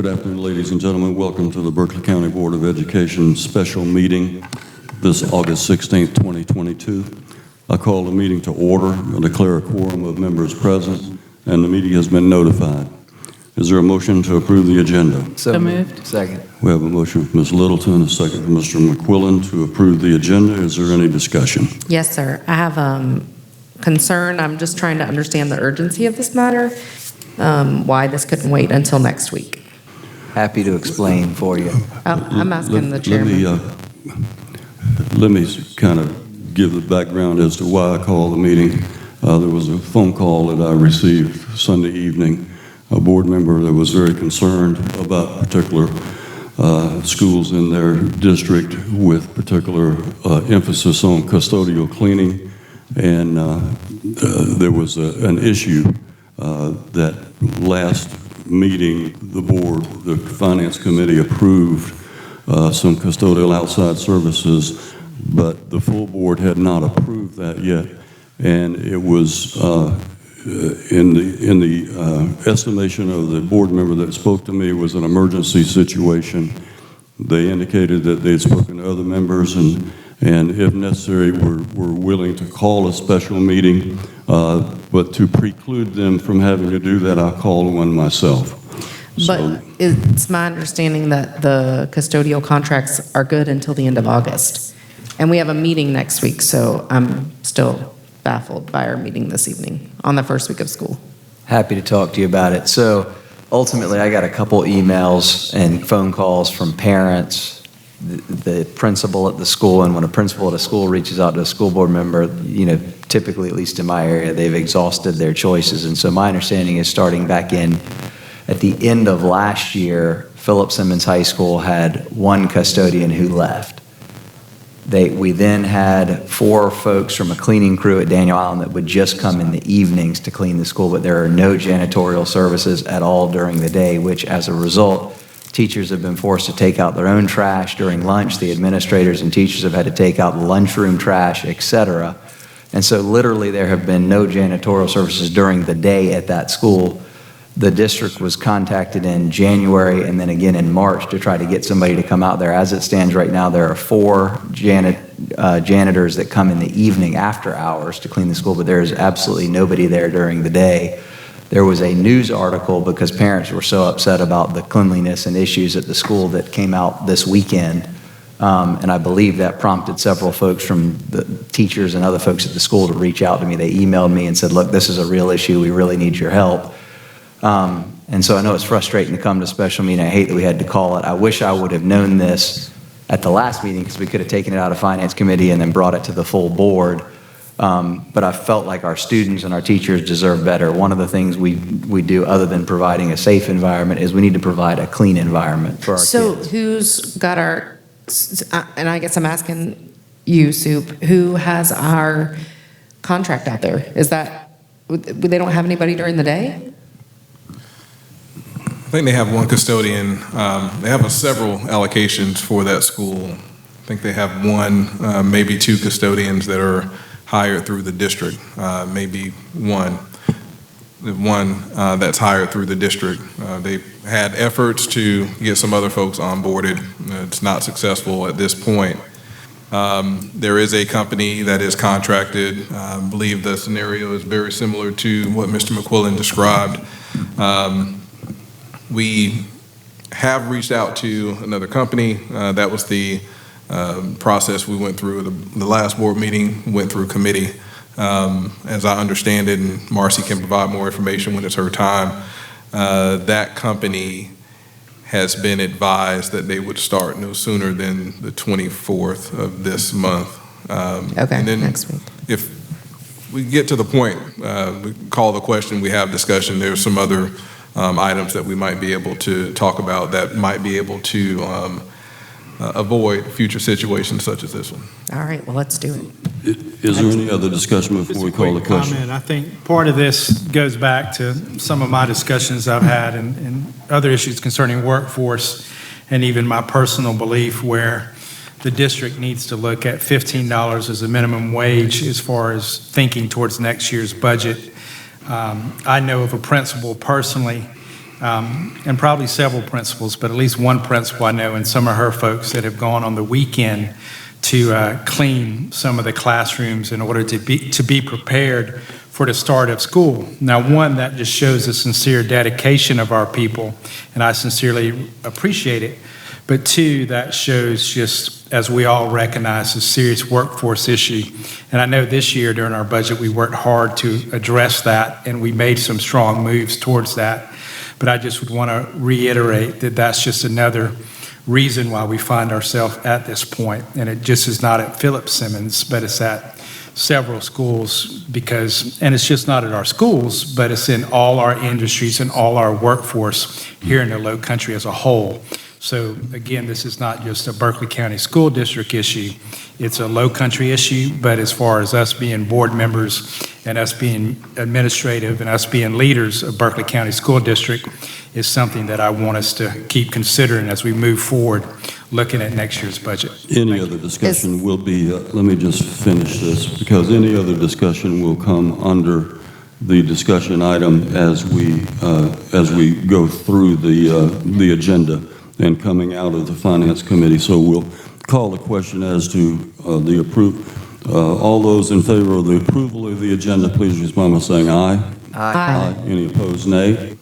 Good afternoon, ladies and gentlemen. Welcome to the Berkeley County Board of Education special meeting this August 16th, 2022. I call the meeting to order and declare a quorum of members present, and the meeting has been notified. Is there a motion to approve the agenda? So moved. Second. We have a motion from Ms. Littleton, a second from Mr. McQuillan to approve the agenda. Is there any discussion? Yes, sir. I have concern. I'm just trying to understand the urgency of this matter, why this couldn't wait until next week. Happy to explain for you. I'm asking the chairman. Let me kind of give the background as to why I called the meeting. There was a phone call that I received Sunday evening. A board member that was very concerned about particular schools in their district with particular emphasis on custodial cleaning. And there was an issue that last meeting, the finance committee approved some custodial outside services, but the full board had not approved that yet. And it was in the estimation of the board member that spoke to me, was an emergency situation. They indicated that they had spoken to other members and if necessary were willing to call a special meeting, but to preclude them from having to do that, I called one myself. But it's my understanding that the custodial contracts are good until the end of August. And we have a meeting next week, so I'm still baffled by our meeting this evening on the first week of school. Happy to talk to you about it. So ultimately, I got a couple emails and phone calls from parents, the principal at the school, and when a principal at a school reaches out to a school board member, typically, at least in my area, they've exhausted their choices. And so my understanding is starting back at the end of last year, Philip Simmons High School had one custodian who left. We then had 4 folks from a cleaning crew at Daniel Island that would just come in the evenings to clean the school, but there are no janitorial services at all during the day, which as a result, teachers have been forced to take out their own trash during lunch. The administrators and teachers have had to take out the lunchroom trash, etc. And so literally there have been no janitorial services during the day at that school. The district was contacted in January and then again in March to try to get somebody to come out there. As it stands right now, there are 4 janitors that come in the evening after hours to clean the school, but there is absolutely nobody there during the day. There was a news article because parents were so upset about the cleanliness and issues at the school that came out this weekend. And I believe that prompted several folks from the teachers and other folks at the school to reach out to me. They emailed me and said, look, this is a real issue. We really need your help. And so I know it's frustrating to come to a special meeting. I hate that we had to call it. I wish I would have known this at the last meeting because we could have taken it out of finance committee and then brought it to the full board. But I felt like our students and our teachers deserve better. One of the things we do other than providing a safe environment is we need to provide a clean environment for our kids. So who's got our, and I guess I'm asking you, Soup, who has our contract out there? Is that, they don't have anybody during the day? I think they have one custodian. They have several allocations for that school. I think they have one, maybe 2 custodians that are hired through the district, maybe one that's hired through the district. They had efforts to get some other folks onboarded. It's not successful at this point. There is a company that is contracted. I believe the scenario is very similar to what Mr. McQuillan described. We have reached out to another company. That was the process we went through. The last board meeting went through committee. As I understand it, and Marcy can provide more information when it's her time, that company has been advised that they would start no sooner than the 24th of this month. Okay, and then next week. If we get to the point, we call the question, we have discussion, there's some other items that we might be able to talk about that might be able to avoid future situations such as this one. All right, well, let's do it. Is there any other discussion before we call the question? Comment. I think part of this goes back to some of my discussions I've had and other issues concerning workforce and even my personal belief where the district needs to look at $15 as a minimum wage as far as thinking towards next year's budget. I know of a principal personally and probably several principals, but at least one principal I know and some of her folks that have gone on the weekend to clean some of the classrooms in order to be prepared for the start of school. Now, one, that just shows the sincere dedication of our people, and I sincerely appreciate it. But two, that shows just, as we all recognize, a serious workforce issue. And I know this year during our budget, we worked hard to address that, and we made some strong moves towards that. But I just would want to reiterate that that's just another reason why we find ourselves at this point. And it just is not at Phillips Simmons, but it's at several schools and it's just not at our schools, but it's in all our industries and all our workforce here in the Low Country as a whole. So again, this is not just a Berkeley County School District issue. It's a Low Country issue, but as far as us being board members and us being administrative and us being leaders of Berkeley County School District is something that I want us to keep considering as we move forward, looking at next year's budget. Any other discussion will be, let me just finish this, because any other discussion will come under the discussion item as we go through the agenda and coming out of the Finance Committee. So we'll call the question as to the all those in favor of the approval of the agenda, please respond by saying aye. Aye. Any opposed, nay?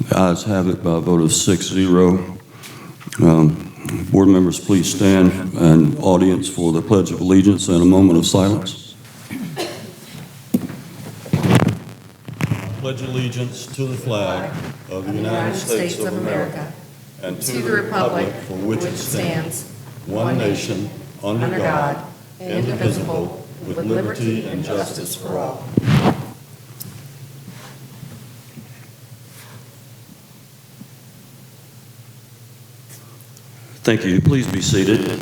The ayes have it by a vote of 6-0. Board members, please stand, and audience for the Pledge of Allegiance and a moment of silence. Pledge allegiance to the flag of the United States of America and to the republic for which it stands, one nation, under God, indivisible, with liberty and justice for all. Thank you. Please be seated.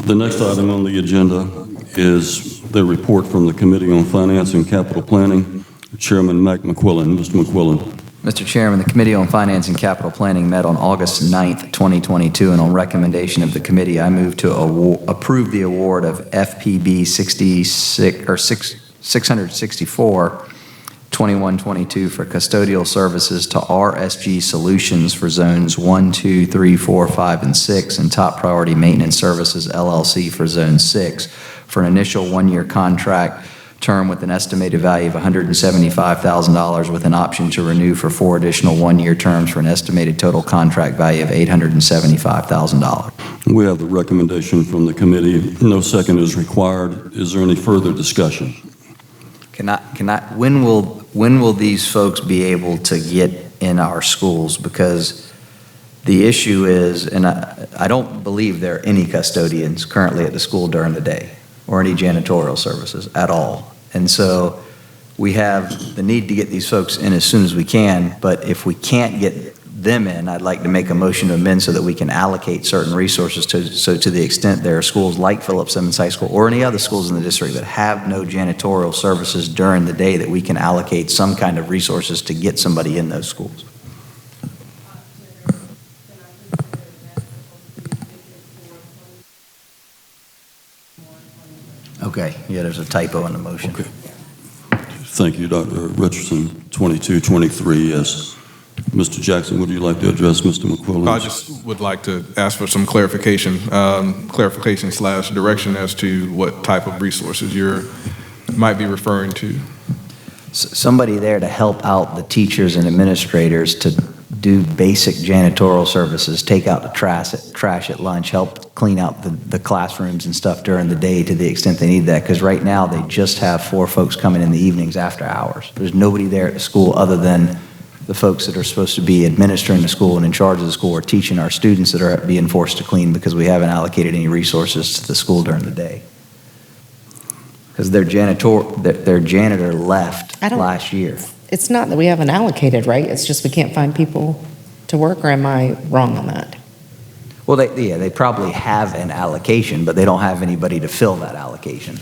The next item on the agenda is the report from the Committee on Finance and Capital Planning. Chairman Mac McQuillan. Mr. McQuillan. Mr. Chairman, the Committee on Finance and Capital Planning met on August 9th, 2022, and on recommendation of the committee, I move to approve the award of FPB 664 2122 for custodial services to RSG Solutions for zones 1, 2, 3, 4, 5, and 6, and Top Priority Maintenance Services LLC for zone 6 for an initial one-year contract term with an estimated value of $175,000 with an option to renew for 4 additional one-year terms for an estimated total contract value of $875,000. We have the recommendation from the committee. No second is required. Is there any further discussion? When will these folks be able to get in our schools? Because the issue is, and I don't believe there are any custodians currently at the school during the day or any janitorial services at all. And so we have the need to get these folks in as soon as we can, but if we can't get them in, I'd like to make a motion to amend so that we can allocate certain resources to the extent there are schools like Phillips Simmons High School or any other schools in the district that have no janitorial services during the day, that we can allocate some kind of resources to get somebody in those schools. Okay, yeah, there's a typo in the motion. Okay. Thank you, Dr. Richardson. 2223, yes. Mr. Jackson, would you like to address Mr. McQuillan? I just would like to ask for some clarification / direction as to what type of resources you might be referring to. Somebody there to help out the teachers and administrators to do basic janitorial services, take out the trash at lunch, help clean out the classrooms and stuff during the day to the extent they need that. Because right now they just have 4 folks coming in the evenings after hours. There's nobody there at the school other than the folks that are supposed to be administering the school and in charge of the school, or teaching our students that are being forced to clean, because we haven't allocated any resources to the school during the day. Because their janitor left last year. It's not that we haven't allocated, right? It's just we can't find people to work, or am I wrong on that? Well, they probably have an allocation, but they don't have anybody to fill that allocation.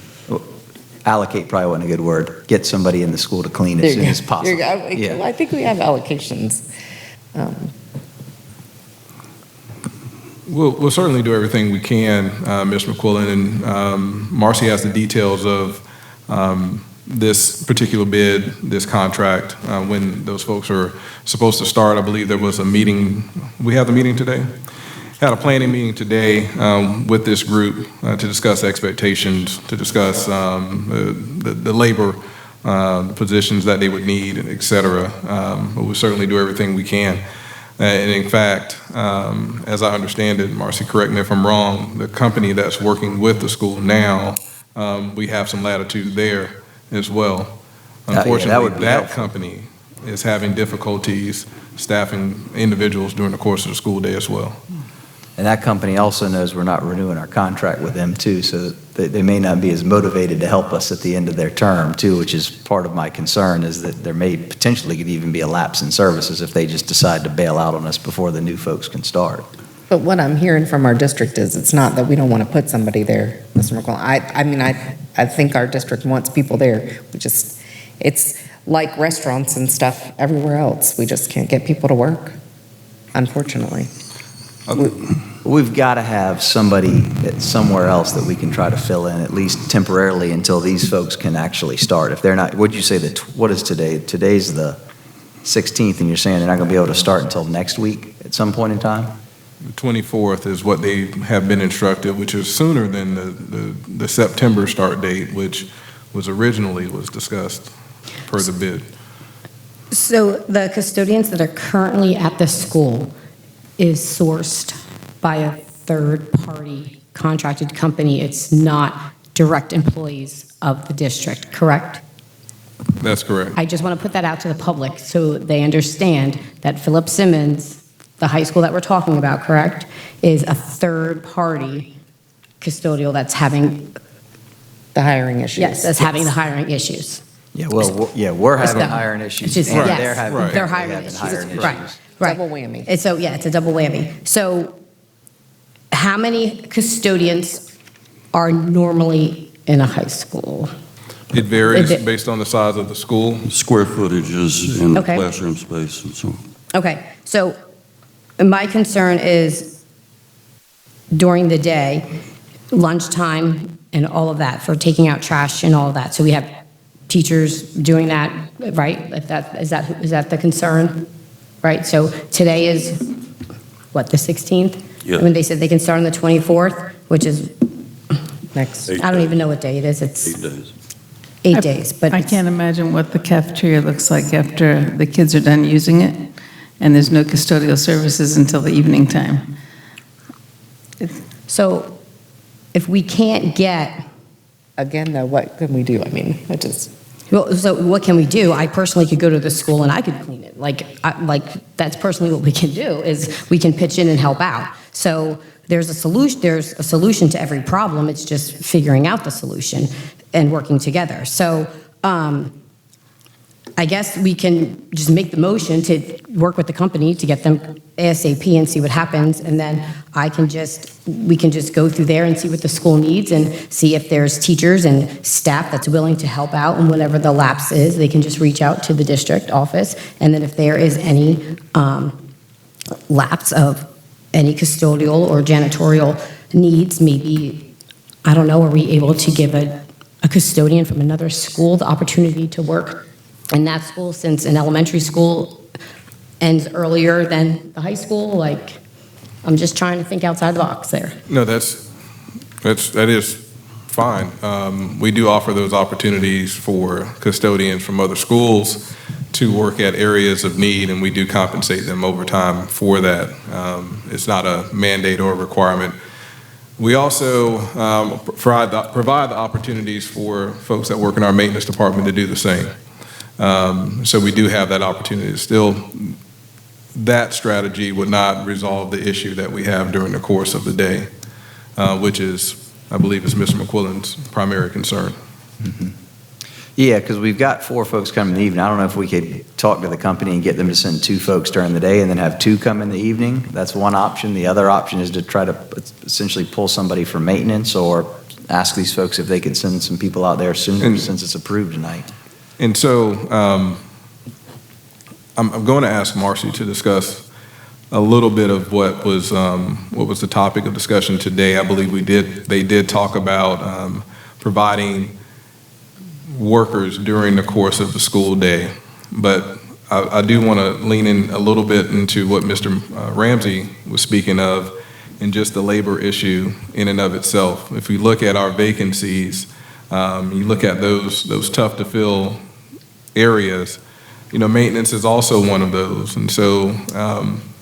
Allocate probably wasn't a good word. Get somebody in the school to clean as soon as possible. Yeah. I think we have allocations. We'll certainly do everything we can, Ms. McQuillan, and Marcy has the details of this particular bid, this contract, when those folks are supposed to start. I believe there was a meeting. We have the meeting today? Had a planning meeting today with this group to discuss expectations, to discuss the labor positions that they would need, et cetera. But we'll certainly do everything we can. And in fact, as I understand it, Marcy, correct me if I'm wrong, the company that's working with the school now, we have some latitude there as well. Unfortunately, that company is having difficulties staffing individuals during the course of the school day as well. And that company also knows we're not renewing our contract with them too, so they may not be as motivated to help us at the end of their term too, which is part of my concern, is that there may potentially could even be a lapse in services if they just decide to bail out on us before the new folks can start. But what I'm hearing from our district is it's not that we don't want to put somebody there, Mr. McCollum. I think our district wants people there. It's like restaurants and stuff everywhere else. We just can't get people to work, unfortunately. We've got to have somebody somewhere else that we can try to fill in, at least temporarily, until these folks can actually start. If they're not, what'd you say, what is today? Today's the 16th, and you're saying they're not going to be able to start until next week at some point in time? The 24th is what they have been instructed, which is sooner than the September start date, which was originally discussed per the bid. So the custodians that are currently at the school is sourced by a third-party contracted company. It's not direct employees of the district, correct? That's correct. I just want to put that out to the public so they understand that Philip Simmons, the high school that we're talking about, correct, is a third-party custodial that's having, The hiring issues. yes, that's having the hiring issues. Yeah, well, we're having the- hiring issues, It's just- and yes, they're having they're hiring having issues. hiring issues. Right, right. Double whammy. And so, yeah, it's a double whammy. So how many custodians are normally in a high school? It varies Is it- based on the size of the school. Square footages in the Okay. classroom space and so on. Okay, so my concern is during the day, lunchtime and all of that, for taking out trash and all of that. So we have teachers doing that, right? Is that the concern? Right, so today is, what, the 16th? Yeah. I mean, they said they can start on the 24th, which is, Next. I don't even know what day it is. It's 8 days. 8 days, but. I can't imagine what the cafeteria looks like after the kids are done using it, and there's no custodial services until the evening time. So if we can't get, Again, though, what can we do? I mean, it just, well, so what can we do? I personally could go to the school and I could clean it. Like that's personally what we can do, is we can pitch in and help out. So there's a solution to every problem. It's just figuring out the solution and working together. So I guess we can just make the motion to work with the company to get them ASAP and see what happens, and then we can just go through there and see what the school needs and see if there's teachers and staff that's willing to help out, and whatever the lapse is, they can just reach out to the district office, and then if there is any lapse of any custodial or janitorial needs, maybe, I don't know, are we able to give a custodian from another school the opportunity to work in that school, since an elementary school ends earlier than the high school? Like, I'm just trying to think outside the box there. No, that is fine. We do offer those opportunities for custodians from other schools to work at areas of need, and we do compensate them overtime for that. It's not a mandate or a requirement. We also provide the opportunities for folks that work in our maintenance department to do the same. So we do have that opportunity. Still, that strategy would not resolve the issue that we have during the course of the day, which is, I believe, is Mr. McQuillan's primary concern. Mm-hmm. Yeah, because we've got 4 folks coming in the evening. I don't know if we could talk to the company and get them to send 2 folks during the day and then have 2 come in the evening. That's one option. The other option is to try to essentially pull somebody for maintenance, or ask these folks if they could send some people out there sooner, since it's approved tonight. And so I'm going to ask Marcy to discuss a little bit of what was the topic of discussion today. I believe they did talk about providing workers during the course of the school day. But I do want to lean in a little bit into what Mr. Ramsey was speaking of, and just the labor issue in and of itself. If we look at our vacancies, you look at those tough to fill areas, maintenance is also one of those. And so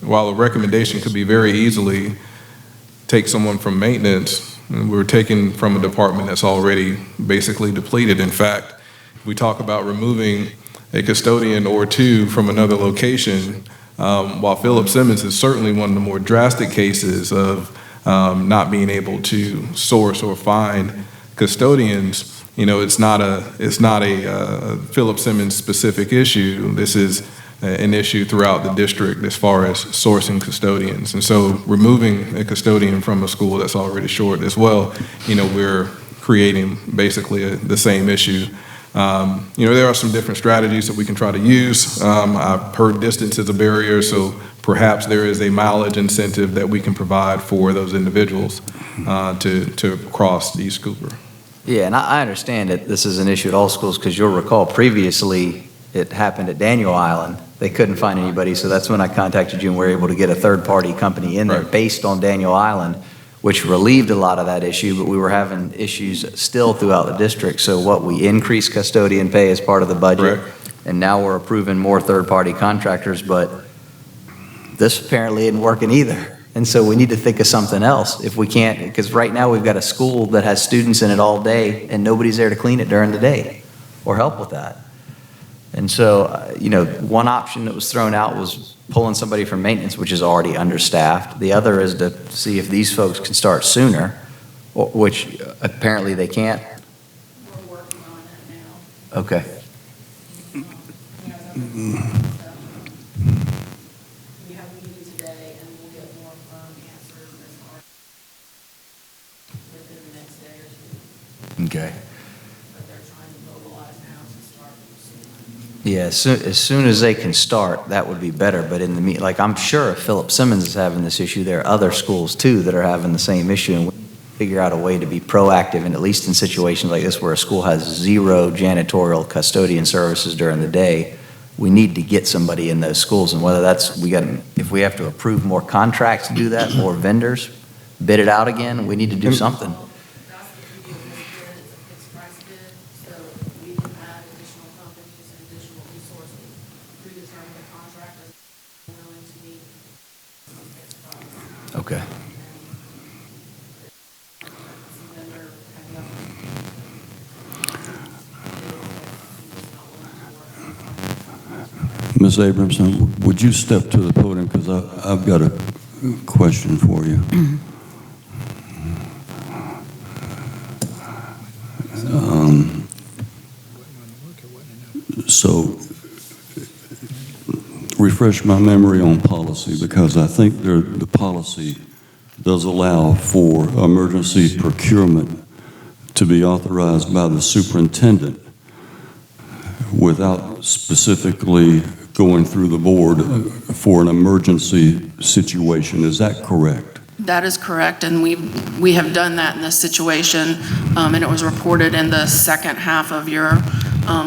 while a recommendation could be very easily take someone from maintenance, and we're taking from a department that's already basically depleted. In fact, we talk about removing a custodian or two from another location, while Philip Simmons is certainly one of the more drastic cases of not being able to source or find custodians. It's not a Philip Simmons specific issue. This is an issue throughout the district as far as sourcing custodians. And so removing a custodian from a school that's already short as well, we're creating basically the same issue. There are some different strategies that we can try to use. I've heard distance is a barrier, so perhaps there is a mileage incentive that we can provide for those individuals to cross East Cooper. Yeah, and I understand that this is an issue at all schools, because you'll recall previously it happened at Daniel Island. They couldn't find anybody, so that's when I contacted you and we were able to get a third-party company in there based on Daniel Island, which relieved a lot of that issue, but we were having issues still throughout the district. So we increased custodian pay as part of the budget, and now we're approving more third-party contractors, but this apparently isn't working either. And so we need to think of something else if we can't, because right now we've got a school that has students in it all day and nobody's there to clean it during the day or help with that. And so, one option that was thrown out was pulling somebody from maintenance, which is already understaffed. The other is to see if these folks can start sooner, which apparently they can't. We're working on it now. Okay. We have a meeting today, and we'll get more firm answers as far within the next day or two. Okay. But they're trying to mobilize now to start soon. Yeah, as soon as they can start, that would be better. But in the I'm sure if Philip Simmons is having this issue, there are other schools too that are having the same issue, and we figure out a way to be proactive, and at least in situations like this where a school has zero janitorial custodian services during the day, we need to get somebody in those schools. And whether that's if we have to approve more contracts to do that, more vendors, bid it out again, we need to do something. That's the beauty of this bid, it's a fixed price bid, so we can add additional companies and additional resources through the term of the contract as willing to meet some fixed price. Okay. Some vendor having up Ms. Abramson, would you step to the podium, because I've got a question for you. So refresh my memory on policy, because I think the policy does allow for emergency procurement to be authorized by the superintendent without specifically going through the board for an emergency situation. Is that correct? That is correct, and we have done that in this situation, and it was reported in the second half of your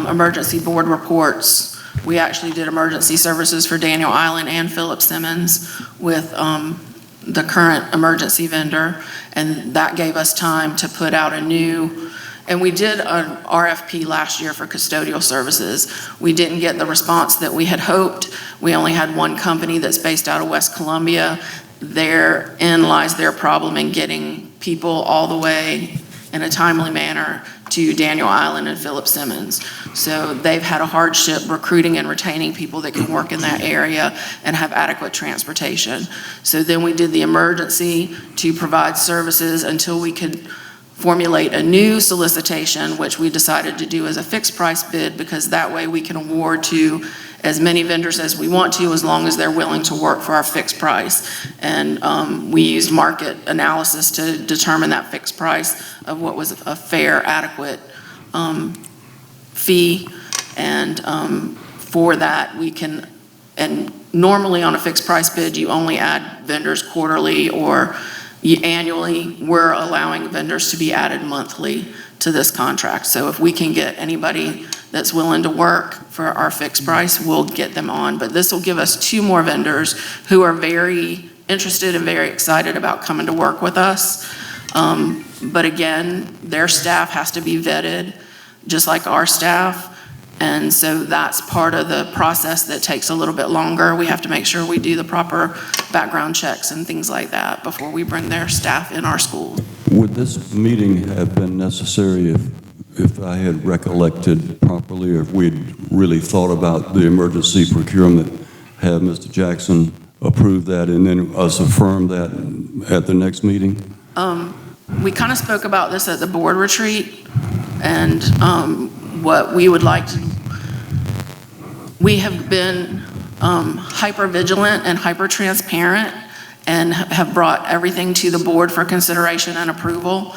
emergency board reports. We actually did emergency services for Daniel Island and Philip Simmons with the current emergency vendor, and that gave us time to put out a new, and we did an RFP last year for custodial services. We didn't get the response that we had hoped. We only had one company that's based out of West Columbia. Therein lies their problem in getting people all the way in a timely manner to Daniel Island and Philip Simmons. So they've had a hardship recruiting and retaining people that can work in that area and have adequate transportation. So then we did the emergency to provide services until we could formulate a new solicitation, which we decided to do as a fixed price bid, because that way we can award to as many vendors as we want to, as long as they're willing to work for our fixed price. And we used market analysis to determine that fixed price of what was a fair, adequate fee. And for that, we can, and normally on a fixed price bid, you only add vendors quarterly or annually. We're allowing vendors to be added monthly. to this contract. So if we can get anybody that's willing to work for our fixed price, we'll get them on. But this will give us 2 more vendors who are very interested and very excited about coming to work with us. But again, their staff has to be vetted, just like our staff. And so that's part of the process that takes a little bit longer. We have to make sure we do the proper background checks and things like that before we bring their staff in our school. Would this meeting have been necessary if I had recollected properly, or if we'd really thought about the emergency procurement, have Mr. Jackson approve that and then us affirm that at the next meeting? We kind of spoke about this at the board retreat, and what we would like to, we have been hyper vigilant and hyper transparent and have brought everything to the board for consideration and approval.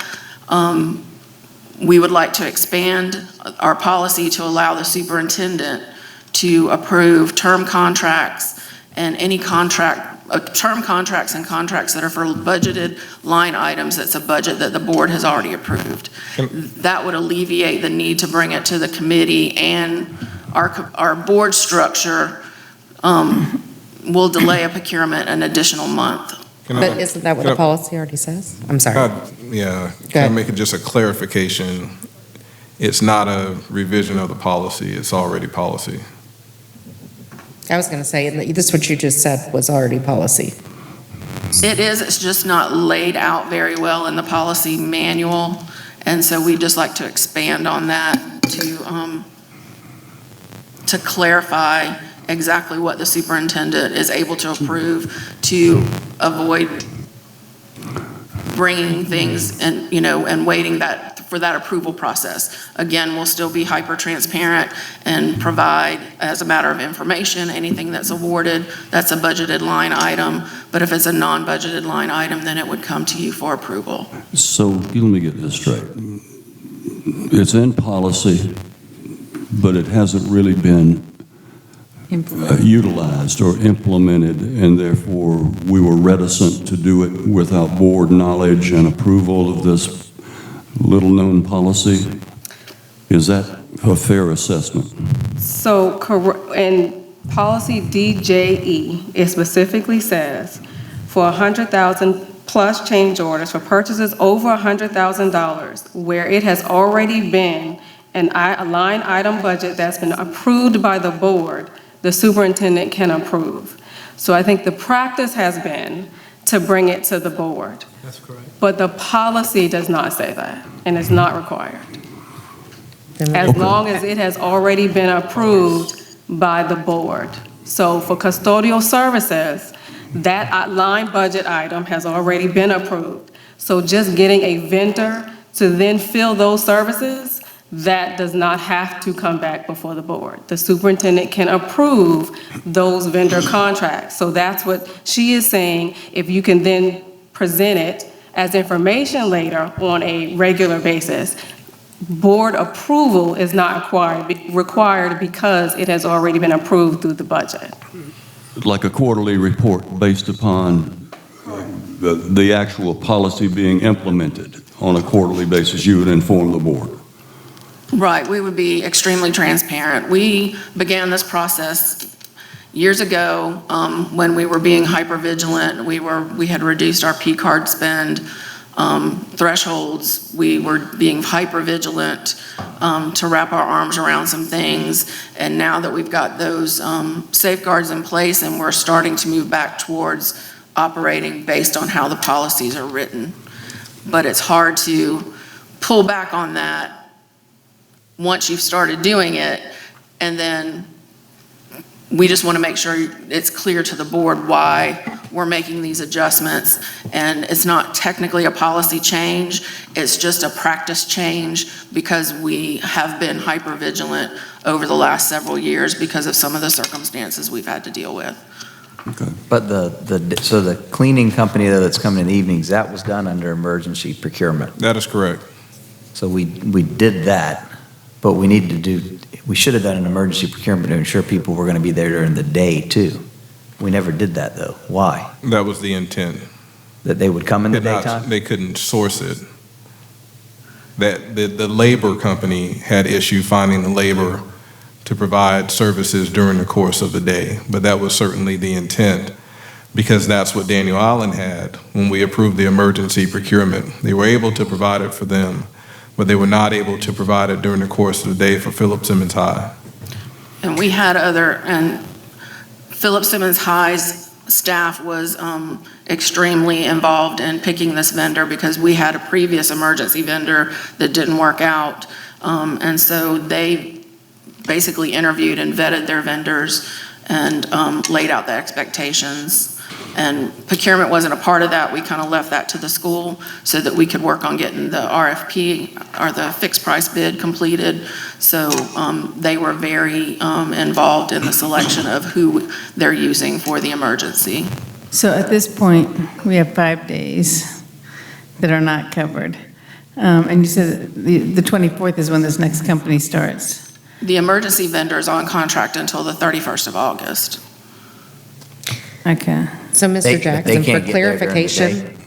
We would like to expand our policy to allow the superintendent to approve term contracts and any term contracts and contracts that are for budgeted line items. That's a budget that the board has already approved. That would alleviate the need to bring it to the committee, and our board structure will delay a procurement an additional month. But isn't that what the policy already says? I'm sorry. Yeah, Go can I ahead. make it just a clarification? It's not a revision of the policy, it's already policy. I was going to say, and this what you just said was already policy. It is, it's just not laid out very well in the policy manual, and so we'd just like to expand on that to clarify exactly what the superintendent is able to approve to avoid bringing things and, and waiting for that approval process. Again, we'll still be hyper transparent and provide, as a matter of information, anything that's awarded, that's a budgeted line item. But if it's a non-budgeted line item, then it would come to you for approval. So let me get this straight. It's in policy, but it hasn't really been utilized or implemented, and therefore we were reticent to do it without board knowledge and approval of this little-known policy. Is that a fair assessment? So, in policy DJE, it specifically says for 100,000 plus change orders for purchases over $100,000, where it has already been a line item budget that's been approved by the board, the superintendent can approve. So I think the practice has been to bring it to the board. That's correct. But the policy does not say that, and it's not required. As Okay. long as it has already been approved by the board. So for custodial services, that line budget item has already been approved. So just getting a vendor to then fill those services, that does not have to come back before the board. The superintendent can approve those vendor contracts. So that's what she is saying. If you can then present it as information later on a regular basis, board approval is not required because it has already been approved through the budget. Like a quarterly report based upon the actual policy being implemented on a quarterly basis, you would inform the board. Right, we would be extremely transparent. We began this process years ago when we were being hyper-vigilant. We had reduced our P-card spend thresholds. We were being hyper-vigilant to wrap our arms around some things. And now that we've got those safeguards in place and we're starting to move back towards operating based on how the policies are written. But it's hard to pull back on that once you've started doing it, and then we just want to make sure it's clear to the board why we're making these adjustments. And it's not technically a policy change, it's just a practice change because we have been hyper-vigilant over the last several years because of some of the circumstances we've had to deal with. Okay. But so the cleaning company though that's coming in the evenings, that was done under emergency procurement. That is correct. So we did that, but we should have done an emergency procurement to ensure people were going to be there during the day too. We never did that though. Why? That was the intent. That they would come in the Could not- daytime? They couldn't source it. that the labor company had issue finding the labor to provide services during the course of the day. But that was certainly the intent, because that's what Daniel Island had when we approved the emergency procurement. They were able to provide it for them, but they were not able to provide it during the course of the day for Philip Simmons High. And we had and Philip Simmons High's staff was extremely involved in picking this vendor because we had a previous emergency vendor that didn't work out. And so they basically interviewed and vetted their vendors and laid out the expectations. And procurement wasn't a part of that. We kind of left that to the school so that we could work on getting the RFP or the fixed price bid completed. So they were very involved in the selection of who they're using for the emergency. So at this point, we have 5 days that are not covered. And you said the 24th is when this next company starts. The emergency vendor is on contract until the 31st of August. Okay. So, They Mr. Jackson, for can't get there during the clarification,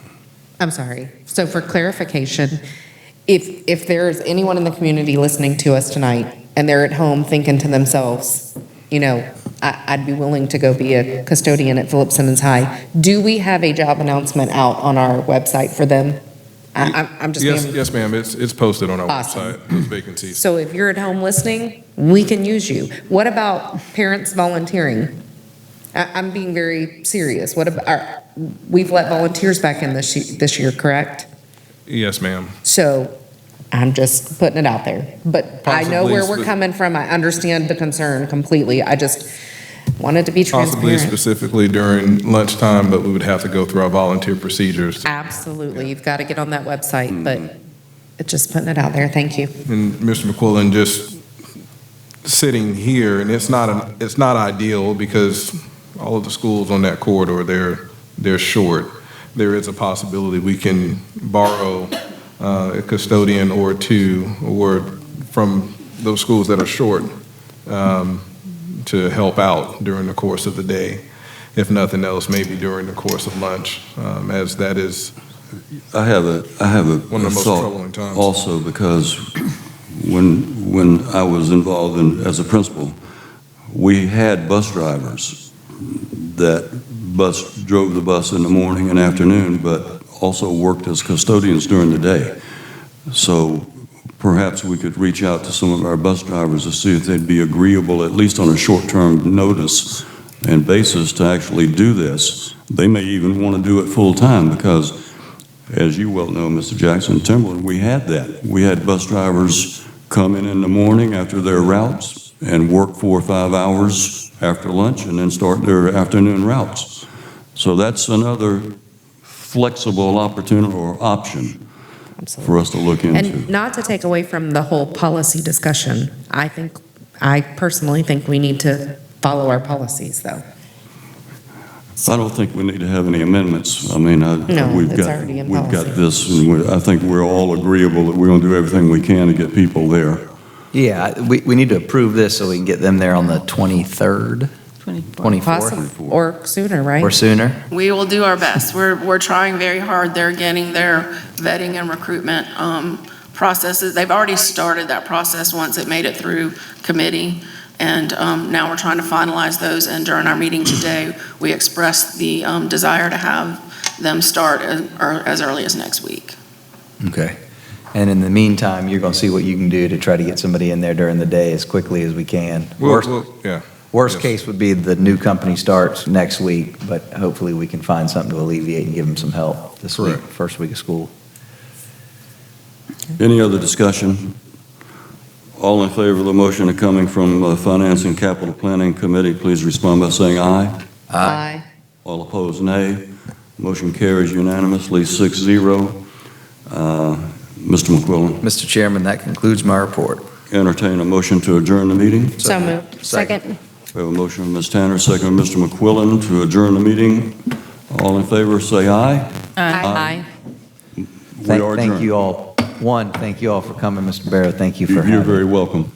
I'm sorry. So for clarification, if there's anyone in the community listening to us tonight and they're at home thinking to themselves, you know, I'd be willing to go be a custodian at Philip Simmons High, do we have a job announcement out on our website for them? I'm just being. Yes, ma'am, it's posted on our Awesome. website, those vacancies. So if you're at home listening, we can use you. What about parents volunteering? I'm being very serious. What about, we've let volunteers back in this year, correct? Yes, ma'am. So I'm just putting it out there. But I know Possibly where we're coming from. I understand the concern completely. I just wanted to be Possibly transparent. specifically during lunchtime, but we would have to go through our volunteer procedures. Absolutely. You've got to get on that website, but it's just putting it out there. Thank you. And Mr. McQuillan, just sitting here, and it's not ideal because all of the schools on that corridor, they're short. There is a possibility we can borrow a custodian or two or from those schools that are short to help out during the course of the day. If nothing else, maybe during the course of lunch, as that is I have a one of the most thought troubling times. also, because when I was involved as a principal, we had bus drivers that drove the bus in the morning and afternoon, but also worked as custodians during the day. So perhaps we could reach out to some of our bus drivers to see if they'd be agreeable, at least on a short-term notice and basis, to actually do this. They may even want to do it full-time because, as you well know, Mr. Jackson, Timberland, we had that. We had bus drivers come in the morning after their routes and work 4 or 5 hours after lunch and then start their afternoon routes. So that's another flexible opportunity or option for us to look into. And not to take away from the whole policy discussion, I personally think we need to follow our policies, though. I don't think we need to have any amendments. I mean, No, we've it's got already in we've got policy. this, and I think we're all agreeable that we're going to do everything we can to get people there. Yeah, we need to approve this so we can get them there on the 23rd, 24th, Possible, or sooner, right? or sooner. We will do our best. We're trying very hard. They're getting their vetting and recruitment processes. They've already started that process once it made it through committee. And now we're trying to finalize those. And during our meeting today, we expressed the desire to have them start as early as next week. Okay. And in the meantime, you're going to see what you can do to try to get somebody in there during the day as quickly as we can. Yeah. Worst Yes. case would be the new company starts next week, but hopefully we can find something to alleviate and give them some help this week, Correct. first week of school. Any other discussion? All in favor of the motion coming from Finance and Capital Planning Committee, please respond by saying aye. Aye. All opposed, nay. Motion carries unanimously, 6-0. Mr. McQuillan, Mr. Chairman, that concludes my report. entertain a motion to adjourn the meeting. So moved. Second. We have a motion from Ms. Tanner, second from Mr. McQuillan to adjourn the meeting. All in favor, say aye. Aye. We are Thank adjourned. you all. Thank you all for coming, Mr. Barrow. Thank you for You're having me. very welcome.